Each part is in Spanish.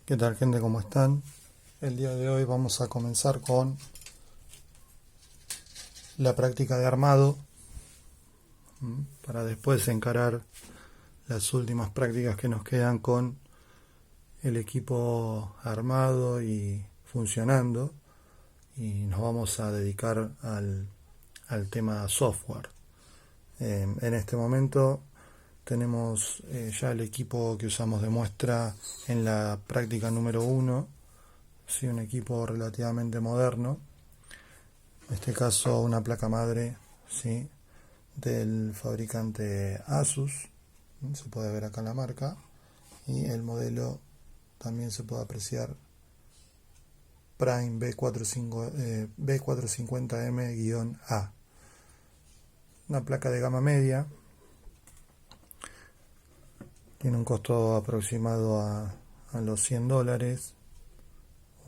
¿Qué tal, gente? ¿Cómo están? El día de hoy vamos a comenzar con la práctica de armado para después encarar las últimas prácticas que nos quedan con el equipo armado y funcionando, y nos vamos a dedicar al tema software. En este momento tenemos ya el equipo que usamos de muestra en la práctica número 1, ¿sí? Un equipo relativamente moderno, en este caso una placa madre, ¿sí? Del fabricante Asus, se puede ver acá la marca, y el modelo también se puede apreciar, Prime B450M-A, una placa de gama media, tiene un costo aproximado a los $100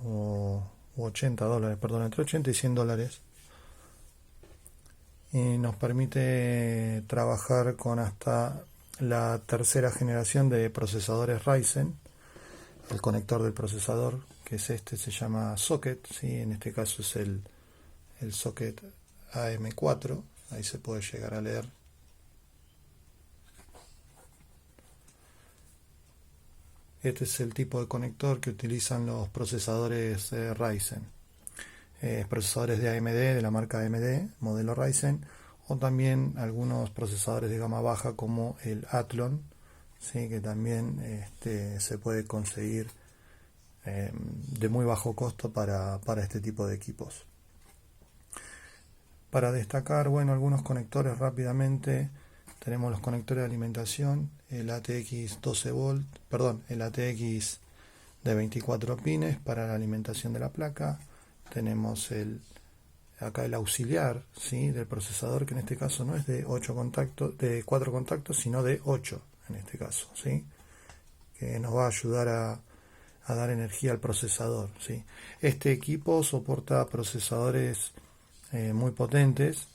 o $80, perdón, entre 80 y $100, y nos permite trabajar con hasta la tercera generación de procesadores Ryzen. El conector del procesador, que es este, se llama socket, ¿sí? En este caso es el socket AM4, ahí se puede llegar a leer. Este es el tipo de conector que utilizan los procesadores Ryzen, procesadores de AMD, de la marca AMD, modelo Ryzen, o también algunos procesadores de gama baja como el Athlon, ¿sí? Que también se puede conseguir de muy bajo costo para este tipo de equipos. Para destacar, bueno, algunos conectores rápidamente, tenemos los conectores de alimentación, el ATX 12 volt, perdón, el ATX de 24 pines para la alimentación de la placa. Tenemos acá el auxiliar, ¿sí? Del procesador, que en este caso no es de 4 contactos, sino de 8 en este caso, ¿sí? Que nos va a ayudar a dar energía al procesador, ¿sí? Este equipo soporta procesadores muy potentes,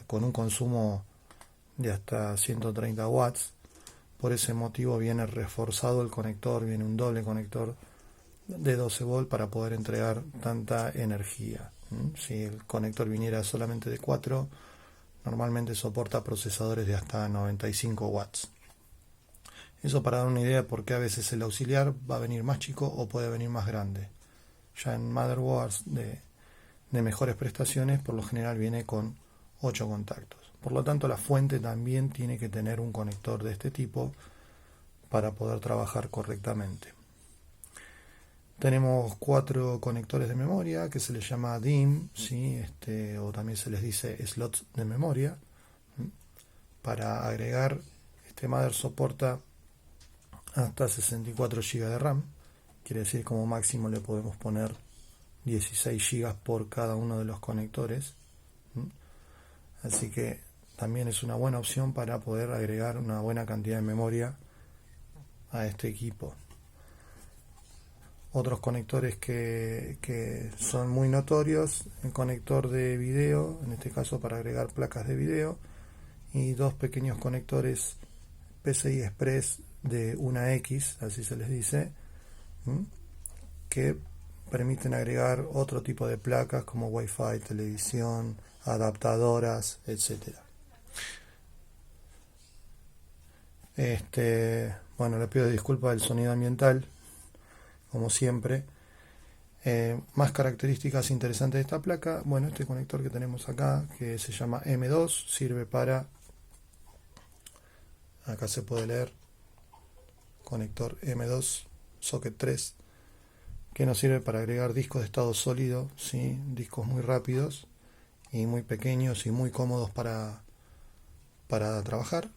con un consumo de hasta 130 watts. Por ese motivo viene reforzado el conector, viene un doble conector de 12 volt para poder entregar tanta energía. Si el conector viniera solamente de 4, normalmente soporta procesadores de hasta 95 watts. Eso para dar una idea de por qué a veces el auxiliar va a venir más chico o puede venir más grande. Ya en motherboards de mejores prestaciones, por lo general viene con 8 contactos. Por lo tanto, la fuente también tiene que tener un conector de este tipo para poder trabajar correctamente. Tenemos 4 conectores de memoria que se les llama DIMM, ¿sí? O también se les dice slots de memoria. Para agregar, este mother soporta hasta 64 GB de RAM, quiere decir como máximo le podemos poner 16 GB por cada uno de los conectores. Así que también es una buena opción para poder agregar una buena cantidad de memoria a este equipo. Otros conectores que son muy notorios, el conector de video, en este caso para agregar placas de video, y 2 pequeños conectores PCI Express de una X, así se les dice, que permiten agregar otro tipo de placas como Wi-Fi, televisión, adaptadoras, etc. Bueno, le pido disculpas del sonido ambiental, como siempre. Más características interesantes de esta placa, bueno, este conector que tenemos acá, que se llama M2, sirve para, acá se puede leer, conector M2 socket 3, que nos sirve para agregar discos de estado sólido, ¿sí? Discos muy rápidos y muy pequeños y muy cómodos para trabajar.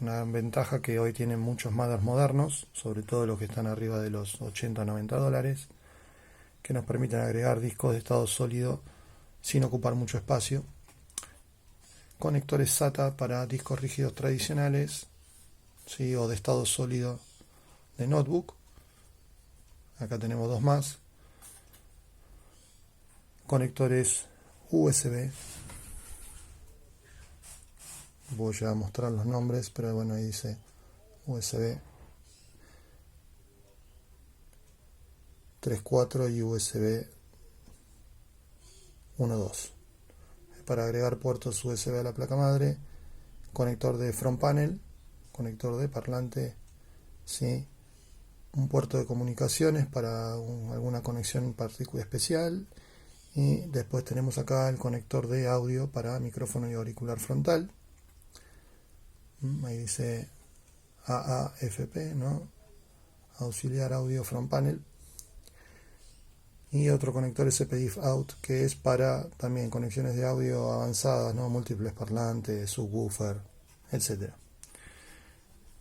Una ventaja que hoy tienen muchos mothers modernos, sobre todo los que están arriba de los $80-90, que nos permiten agregar discos de estado sólido sin ocupar mucho espacio. Conectores SATA para discos rígidos tradicionales, ¿sí? O de estado sólido de notebook. Acá tenemos 2 más. Conectores USB. Voy a mostrar los nombres, pero bueno, ahí dice USB. 3.4 y USB 1.2. Para agregar puertos USB a la placa madre, conector de front panel, conector de parlante, ¿sí? Un puerto de comunicaciones para alguna conexión especial, y después tenemos acá el conector de audio para micrófono y auricular frontal. Ahí dice AAFP, ¿no? Auxiliar audio front panel. Y otro conector SPDIF out, que es para también conexiones de audio avanzadas, ¿no? Múltiples parlantes, subwoofer, etc.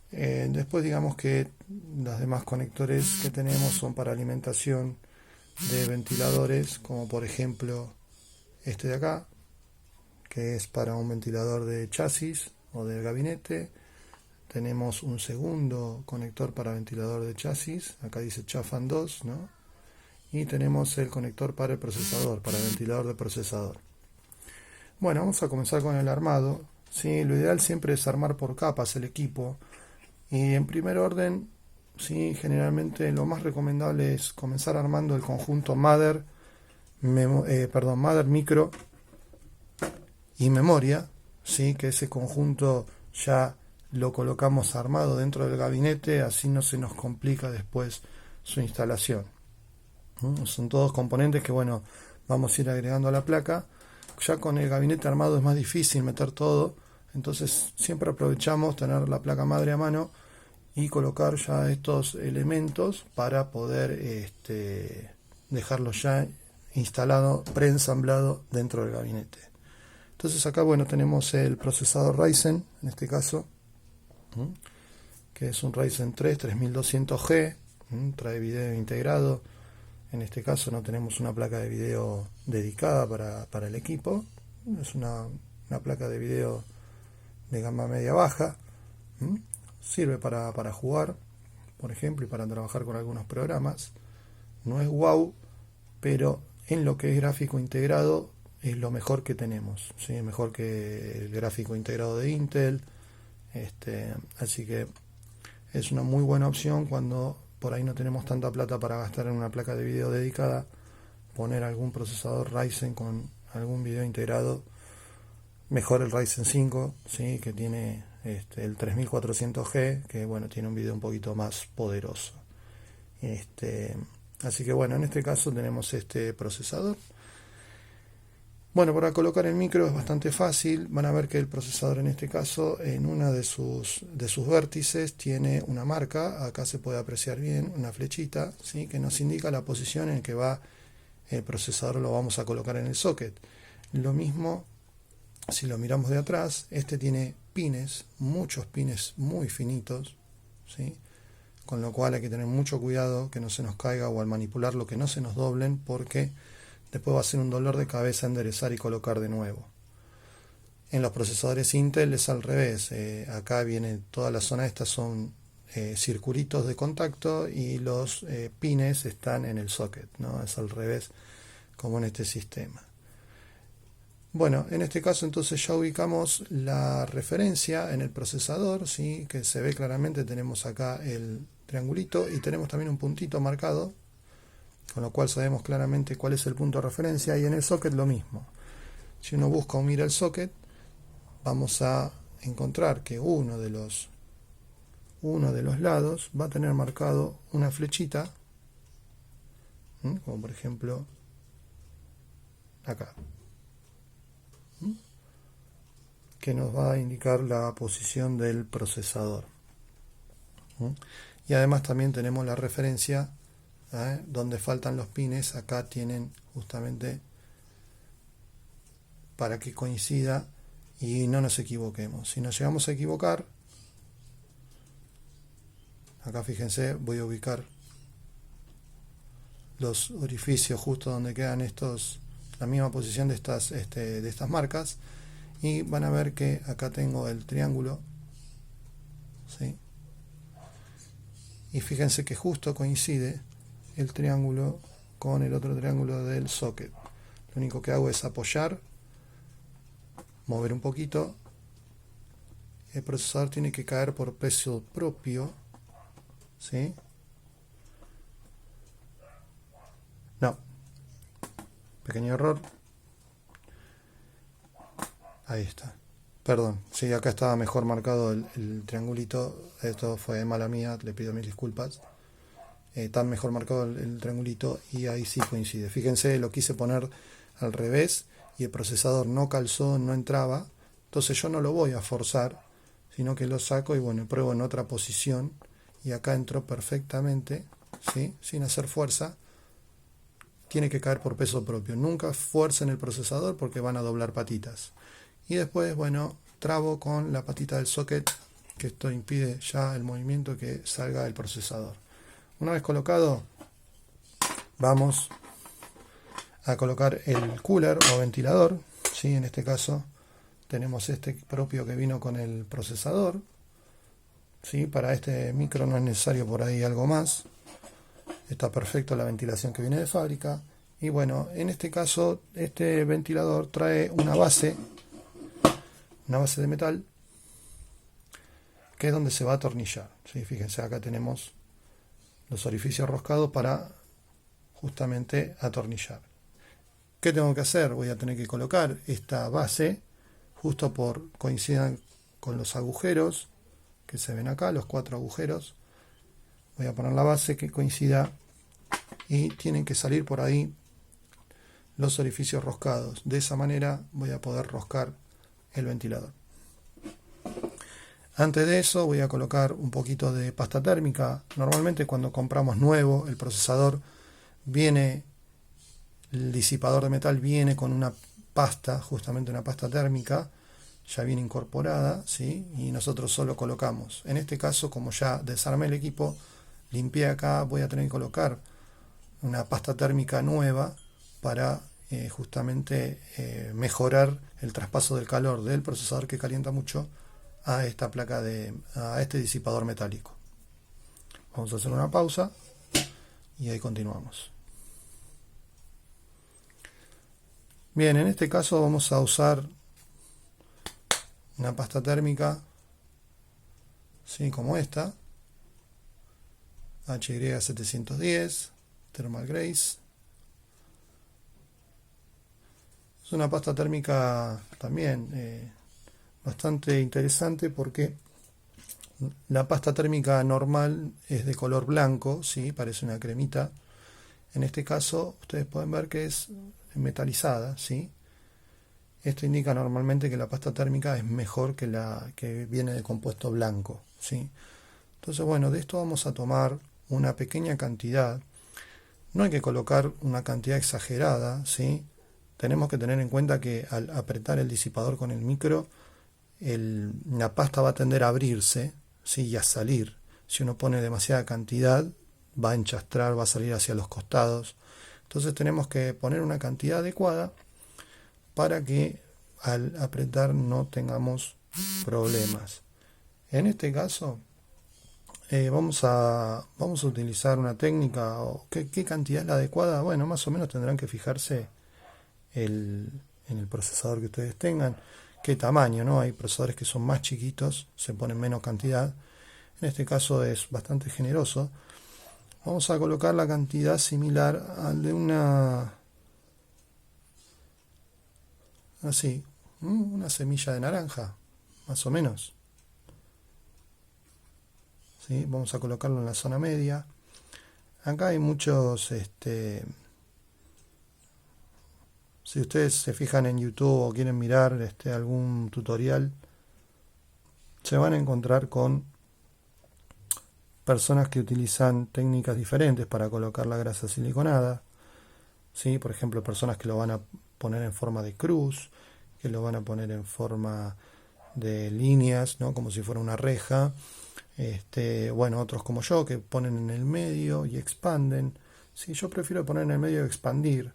Después digamos que los demás conectores que tenemos son para alimentación de ventiladores, como por ejemplo este de acá, que es para un ventilador de chasis o del gabinete. Tenemos un segundo conector para ventilador de chasis, acá dice Chafan 2, ¿no? Y tenemos el conector para el procesador, para el ventilador de procesador. Bueno, vamos a comenzar con el armado. ¿Sí? Lo ideal siempre es armar por capas el equipo. Y en primer orden, ¿sí? Generalmente lo más recomendable es comenzar armando el conjunto Mother, Micro y Memoria. ¿Sí? Que ese conjunto ya lo colocamos armado dentro del gabinete, así no se nos complica después su instalación. Son todos componentes que, bueno, vamos a ir agregando a la placa. Ya con el gabinete armado es más difícil meter todo, entonces siempre aprovechamos tener la placa madre a mano y colocar ya estos elementos para poder dejarlos ya instalado, preensamblado dentro del gabinete. Entonces acá, bueno, tenemos el procesador Ryzen, en este caso, que es un Ryzen 3 3200G, trae video integrado. En este caso no tenemos una placa de video dedicada para el equipo, es una placa de video de gama media baja. Sirve para jugar, por ejemplo, y para trabajar con algunos programas. No es wow, pero en lo que es gráfico integrado es lo mejor que tenemos, ¿sí? Mejor que el gráfico integrado de Intel. Así que es una muy buena opción cuando por ahí no tenemos tanta plata para gastar en una placa de video dedicada. Poner algún procesador Ryzen con algún video integrado, mejor el Ryzen 5, ¿sí? Que tiene el 3400G, que bueno, tiene un video un poquito más poderoso. Así que bueno, en este caso tenemos este procesador. Bueno, para colocar el micro es bastante fácil. Van a ver que el procesador en este caso, en una de sus vértices, tiene una marca. Acá se puede apreciar bien, una flechita, ¿sí? Que nos indica la posición en que va el procesador. Lo vamos a colocar en el socket. Lo mismo si lo miramos de atrás. Este tiene pines, muchos pines muy finitos, ¿sí? Con lo cual hay que tener mucho cuidado que no se nos caiga, o al manipularlo que no se nos doblen, porque después va a ser un dolor de cabeza enderezar y colocar de nuevo. En los procesadores Intel es al revés. Acá viene toda la zona, estas son circulitos de contacto, y los pines están en el socket, ¿no? Es al revés como en este sistema. Bueno, en este caso entonces ya ubicamos la referencia en el procesador, ¿sí? Que se ve claramente. Tenemos acá el triangulito y tenemos también un puntito marcado, con lo cual sabemos claramente cuál es el punto de referencia. Y en el socket lo mismo. Si uno busca o mira el socket, vamos a encontrar que uno de los lados va a tener marcado una flechita, como por ejemplo acá, que nos va a indicar la posición del procesador. Y además también tenemos la referencia donde faltan los pines. Acá tienen justamente para que coincida y no nos equivoquemos. Si nos llegamos a equivocar, acá fíjense, voy a ubicar los orificios justo donde quedan estos, la misma posición de estas marcas, y van a ver que acá tengo el triángulo, ¿sí? Y fíjense que justo coincide el triángulo con el otro triángulo del socket. Lo único que hago es apoyar, mover un poquito. El procesador tiene que caer por peso propio, ¿sí? No, pequeño error. Ahí está. Perdón, sí, acá estaba mejor marcado el triangulito. Esto fue mala mía, le pido mil disculpas. Tan mejor marcado el triangulito y ahí sí coincide. Fíjense, lo quise poner al revés y el procesador no calzó, no entraba. Entonces yo no lo voy a forzar, sino que lo saco y bueno, pruebo en otra posición. Y acá entró perfectamente, ¿sí? Sin hacer fuerza. Tiene que caer por peso propio. Nunca fuercen el procesador porque van a doblar patitas. Y después, bueno, trabo con la patita del socket, que esto impide ya el movimiento que salga del procesador. Una vez colocado, vamos a colocar el cooler o ventilador, ¿sí? En este caso tenemos este propio que vino con el procesador, ¿sí? Para este micro no es necesario por ahí algo más. Está perfecto la ventilación que viene de fábrica. Y bueno, en este caso, este ventilador trae una base de metal, que es donde se va a atornillar, ¿sí? Fíjense, acá tenemos los orificios roscados para justamente atornillar. ¿Qué tengo que hacer? Voy a tener que colocar esta base justo por coincidan con los agujeros que se ven acá, los 4 agujeros. Voy a poner la base que coincida y tienen que salir por ahí los orificios roscados. De esa manera voy a poder roscar el ventilador. Antes de eso voy a colocar un poquito de pasta térmica. Normalmente cuando compramos nuevo el procesador viene, el disipador de metal viene con una pasta, justamente una pasta térmica, ya viene incorporada, ¿sí? Y nosotros solo colocamos. En este caso, como ya desarmé el equipo, limpié acá, voy a tener que colocar una pasta térmica nueva para justamente mejorar el traspaso del calor del procesador que calienta mucho a esta placa a este disipador metálico. Vamos a hacer una pausa y ahí continuamos. Bien, en este caso vamos a usar una pasta térmica, ¿sí? Como esta, HY710 Thermal Grace. Es una pasta térmica también bastante interesante porque la pasta térmica normal es de color blanco, ¿sí? Parece una cremita. En este caso ustedes pueden ver que es metalizada, ¿sí? Esto indica normalmente que la pasta térmica es mejor que la que viene de compuesto blanco, ¿sí? Entonces, bueno, de esto vamos a tomar una pequeña cantidad. No hay que colocar una cantidad exagerada, ¿sí? Tenemos que tener en cuenta que al apretar el disipador con el micro, la pasta va a tender a abrirse, ¿sí? Y a salir. Si uno pone demasiada cantidad, va a enchastrar, va a salir hacia los costados. Entonces tenemos que poner una cantidad adecuada para que al apretar no tengamos problemas. En este caso vamos a utilizar una técnica. ¿Qué cantidad es la adecuada? Bueno, más o menos tendrán que fijarse en el procesador que ustedes tengan, qué tamaño, ¿no? Hay procesadores que son más chiquitos, se ponen menos cantidad. En este caso es bastante generoso. Vamos a colocar la cantidad similar al de una semilla de naranja, más o menos. ¿Sí? Vamos a colocarlo en la zona media. Acá hay muchos, si ustedes se fijan en YouTube o quieren mirar algún tutorial, se van a encontrar con personas que utilizan técnicas diferentes para colocar la grasa siliconada, ¿sí? Por ejemplo, personas que lo van a poner en forma de cruz, que lo van a poner en forma de líneas, ¿no? Como si fuera una reja. Bueno, otros como yo que ponen en el medio y expanden. Sí, yo prefiero poner en el medio y expandir.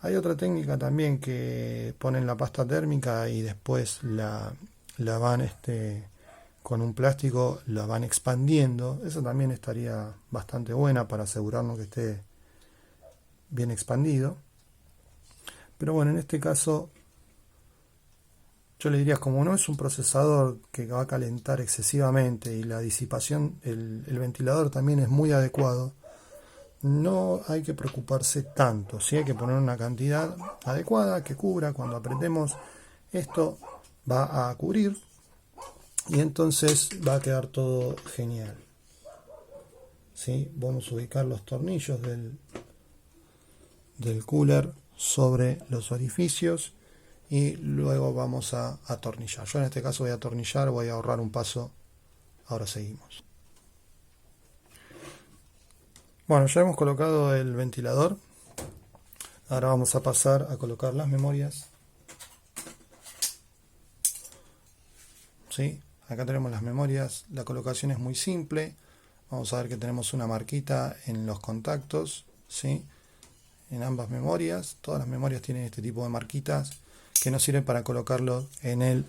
Hay otra técnica también que ponen la pasta térmica y después la van con un plástico la van expandiendo. Esa también estaría bastante buena para asegurarnos que esté bien expandido. Pero bueno, en este caso yo le diría, como no es un procesador que va a calentar excesivamente y la disipación, el ventilador también es muy adecuado, no hay que preocuparse tanto, ¿sí? Hay que poner una cantidad adecuada que cubra. Cuando apretemos esto va a cubrir y entonces va a quedar todo genial, ¿sí? Vamos a ubicar los tornillos del cooler sobre los orificios y luego vamos a atornillar. Yo en este caso voy a atornillar, voy a ahorrar un paso. Ahora seguimos. Bueno, ya hemos colocado el ventilador. Ahora vamos a pasar a colocar las memorias. ¿Sí? Acá tenemos las memorias. La colocación es muy simple. Vamos a ver que tenemos una marquita en los contactos, ¿sí? En ambas memorias. Todas las memorias tienen este tipo de marquitas que nos sirven para colocarlo en el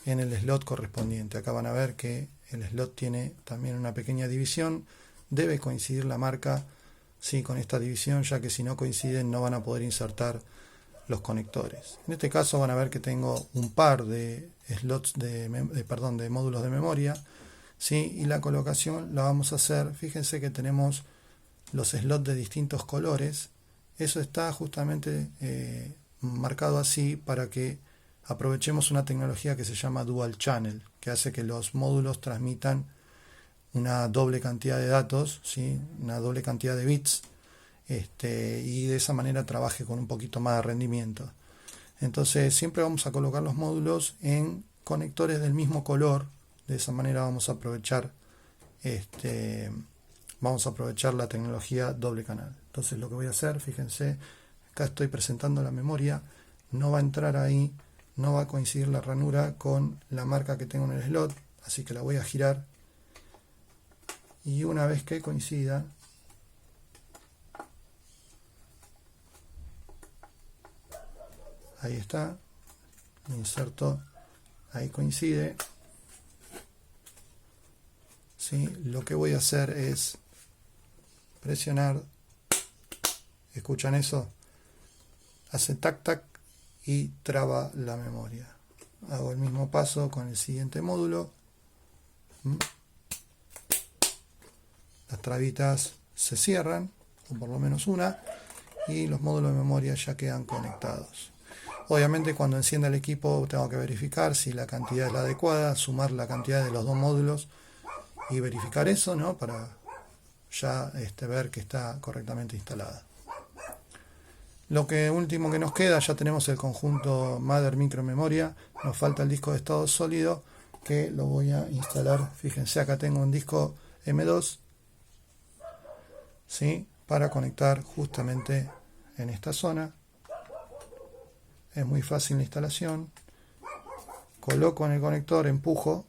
slot correspondiente. Acá van a ver que el slot tiene también una pequeña división. Debe coincidir la marca, sí, con esta división, ya que si no coinciden no van a poder insertar los conectores. En este caso van a ver que tengo un par de slots de módulos de memoria, ¿sí? Y la colocación la vamos a hacer, fíjense que tenemos los slots de distintos colores. Eso está justamente marcado así para que aprovechemos una tecnología que se llama Dual Channel, que hace que los módulos transmitan una doble cantidad de datos, ¿sí? Una doble cantidad de bits, y de esa manera trabaje con un poquito más de rendimiento. Entonces siempre vamos a colocar los módulos en conectores del mismo color. De esa manera vamos a aprovechar la tecnología doble canal. Entonces lo que voy a hacer, fíjense, acá estoy presentando la memoria, no va a entrar ahí, no va a coincidir la ranura con la marca que tengo en el slot, así que la voy a girar. Y una vez que coincida, ahí está, inserto, ahí coincide, ¿sí? Lo que voy a hacer es presionar, ¿escuchan eso? Hace tac tac y traba la memoria. Hago el mismo paso con el siguiente módulo. Las trabitas se cierran, o por lo menos una, y los módulos de memoria ya quedan conectados. Obviamente cuando encienda el equipo tengo que verificar si la cantidad es la adecuada, sumar la cantidad de los dos módulos y verificar eso, ¿no? Para ya ver que está correctamente instalada. Lo que último que nos queda, ya tenemos el conjunto Mother Micro Memoria, nos falta el disco de estado sólido que lo voy a instalar. Fíjense, acá tengo un disco M2, ¿sí? Para conectar justamente en esta zona. Es muy fácil la instalación. Coloco en el conector, empujo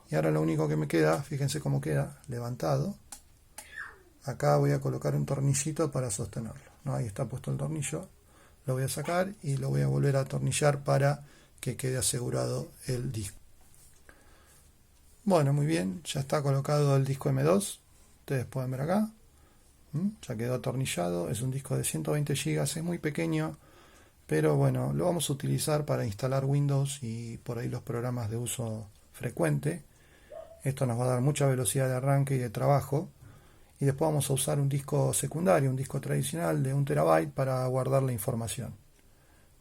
y ahora lo único que me queda, fíjense cómo queda levantado. Acá voy a colocar un tornillito para sostenerlo, ¿no? Ahí está puesto el tornillo. Lo voy a sacar y lo voy a volver a atornillar para que quede asegurado el disco. Bueno, muy bien, ya está colocado el disco M2. Ustedes pueden ver acá. Ya quedó atornillado. Es un disco de 120 GB, es muy pequeño. Pero bueno, lo vamos a utilizar para instalar Windows y por ahí los programas de uso frecuente. Esto nos va a dar mucha velocidad de arranque y de trabajo. Y después vamos a usar un disco secundario, un disco tradicional de 1 TB para guardar la información.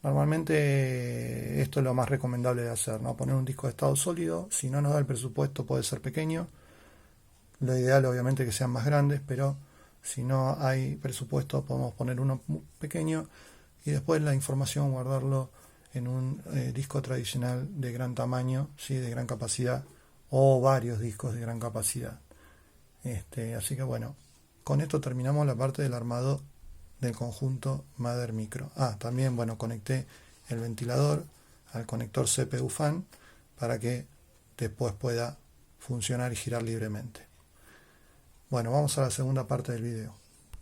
Normalmente esto es lo más recomendable de hacer, ¿no? Poner un disco de estado sólido. Si no nos da el presupuesto puede ser pequeño. Lo ideal obviamente que sean más grandes, pero si no hay presupuesto podemos poner uno pequeño y después la información guardarlo en un disco tradicional de gran tamaño, ¿sí? De gran capacidad, o varios discos de gran capacidad. Así que bueno, con esto terminamos la parte del armado del conjunto Mother Micro. También bueno, conecté el ventilador al conector CPU fan para que después pueda funcionar y girar libremente. Bueno, vamos a la segunda parte del video.